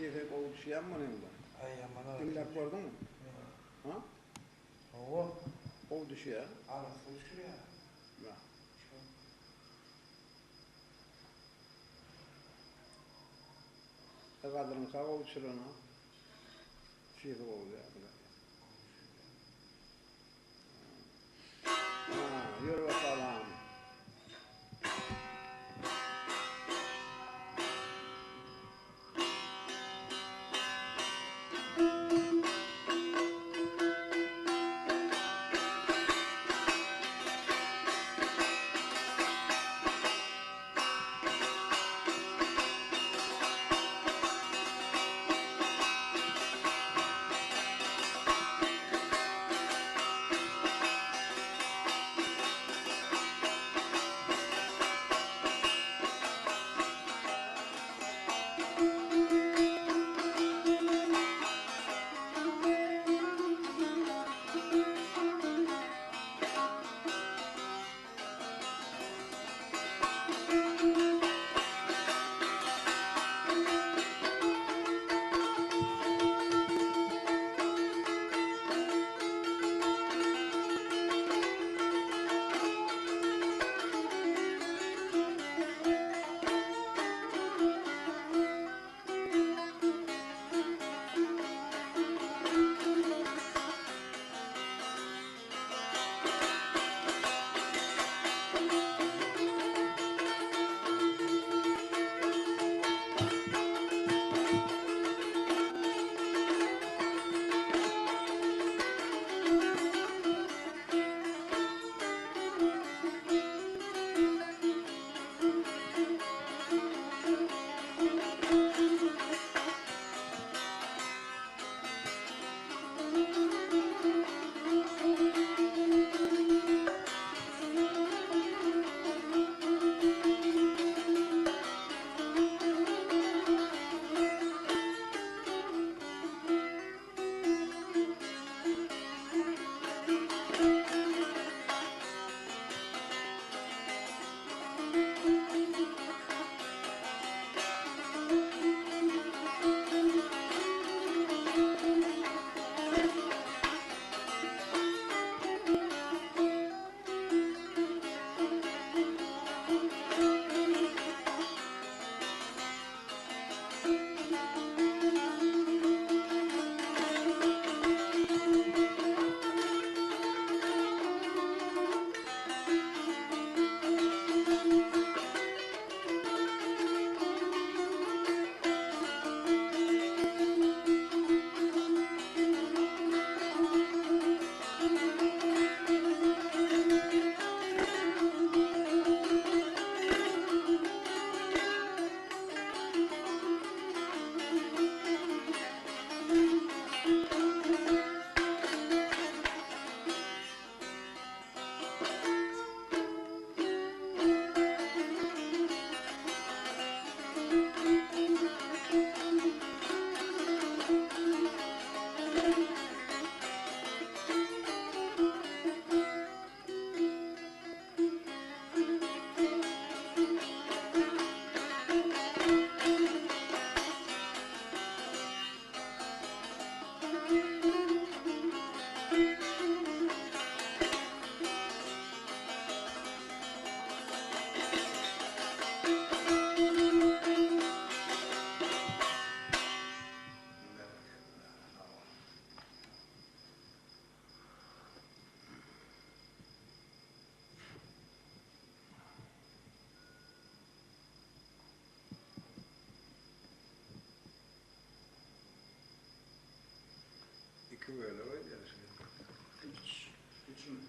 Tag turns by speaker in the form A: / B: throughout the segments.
A: Şehre kovuşu yanmanın var.
B: Ay yamana.
A: Dinlep gördün mü? Ha?
B: Oo.
A: Kovuşu ya.
B: Arası şuraya.
A: Ya. Kadının kovuşuruna. Şehre kovuşu ya. Ha, yürü bakalım. İki böyle var ya. Üçün.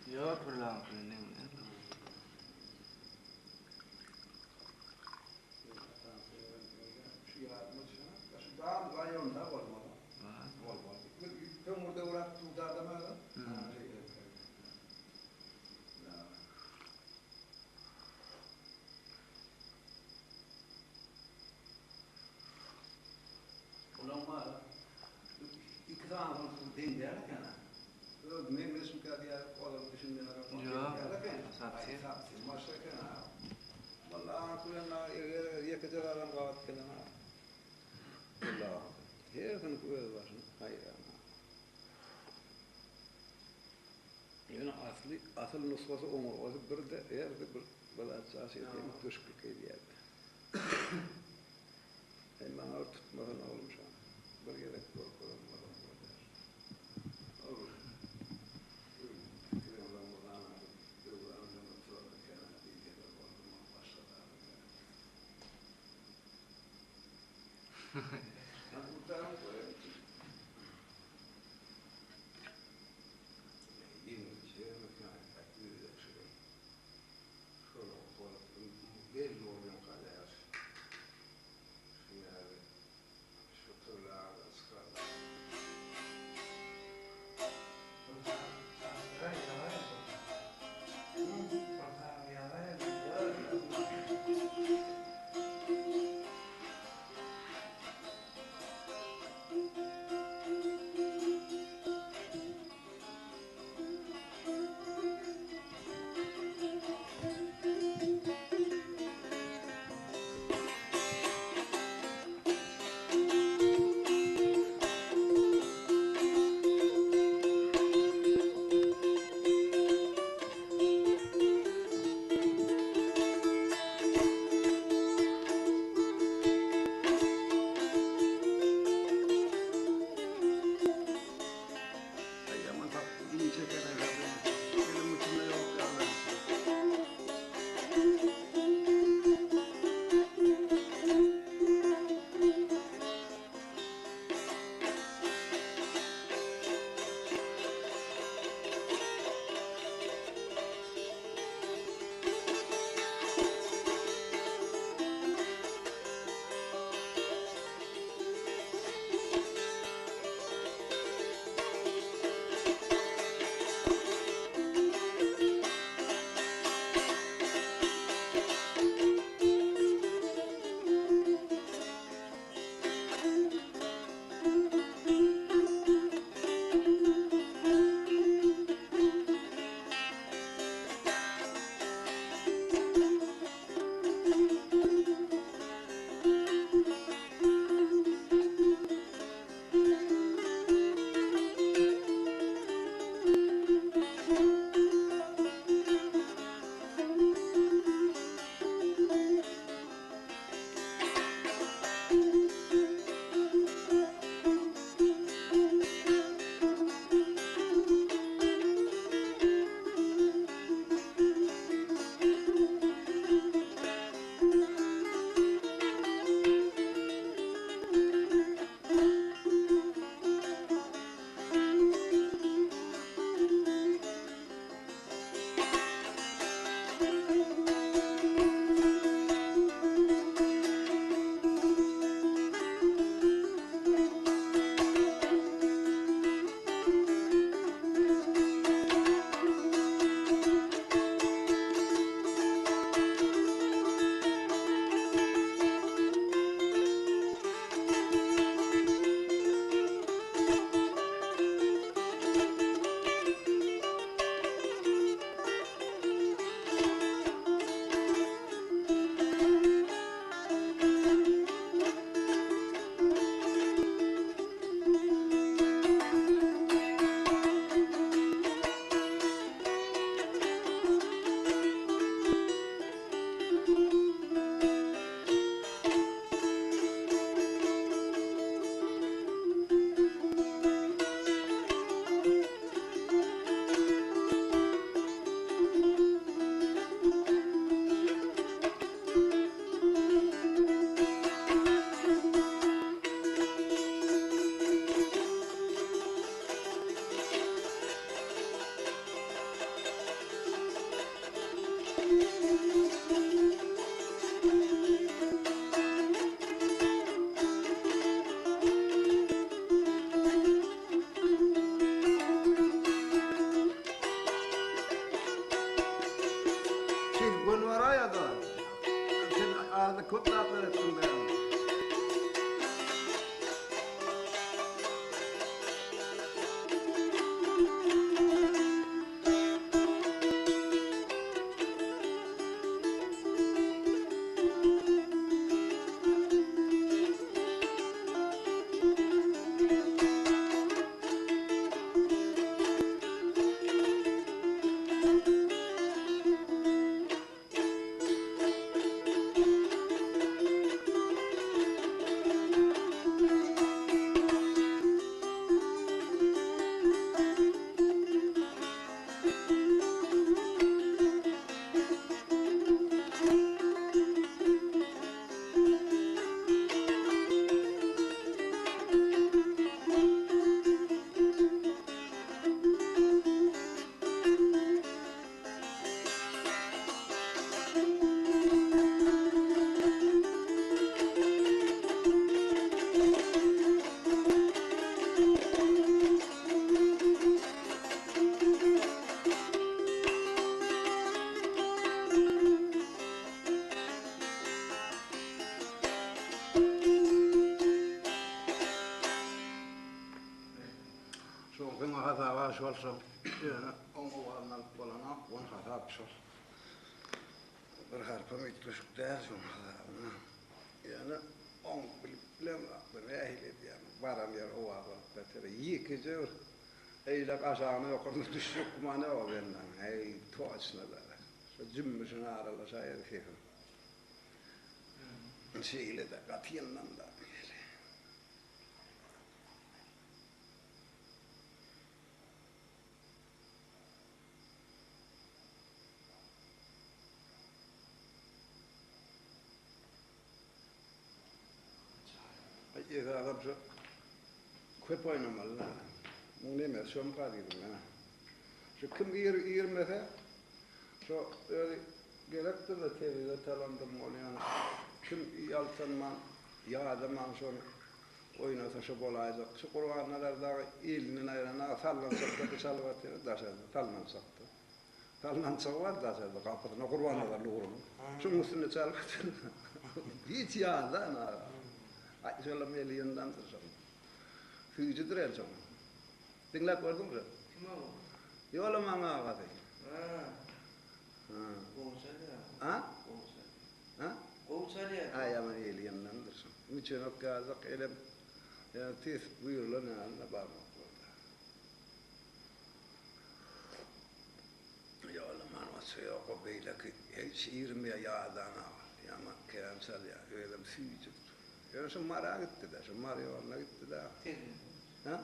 C: Ja, pulang kuning.
A: Asıl nuskası umur, o bir de yerde bir balatçası ettiğimiz düşkül keydiydi. Bana o tutmadan olmuş ama. Bir yere korkulan var. Olur. kutlatlar etsin de. Soğukun hata var olsa yani onu varından bolana on hata pişer. Bir harpam itmişik der sonra yani on bilmem bir ehli yani varan yer o var beter iyi ki eyle aşağına yukarı düşük kumane o benden hey tuğaçına da şu cümmeşin arala şayet keyfim şeyle de katiyandan da إذا ربنا كيف بينما مونيمة شو مقادير منها شو كم ير مثلا شو قلت له تبي إذا تلام دموليان كم يالتن ما يا هذا ما شون وين تشبول هذا شو قرآن نظر دا إلنا نايرنا ثالنا سقط تسالوات داشة ثالنا سقط ثالنا سواد داشة قابض نقرآن هذا لورن شو مسلم تسالوات بيت يا هذا أنا şöyle milyondan sonra. Fücüdür el sonra. Dinle gördün mü? Yola manga var. Ha? Ha? Ay ama milyondan sonra. Müçen o kazak elem. Ya tis buyurlar ne anla bağırmak burada. Yola manga söylüyor o beyle ki şiir mi yağdana var. Yaman keremsel ya. Öyle fücüdür. Yani şu mara gitti de, şu mariyonla gitti de. Ha?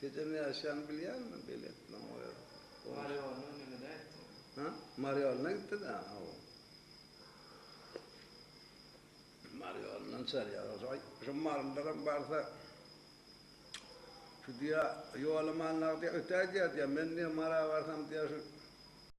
A: Tecrübe yaşayan biliyor musun? Bilet lan o.
B: Mariyonla ne de etti?
A: Ha? Mariyonla gitti de. Mariyonla sarıyor. Şu marınların varsa şu diye yolamanlar diye öteye diye ben niye mara varsam diye şu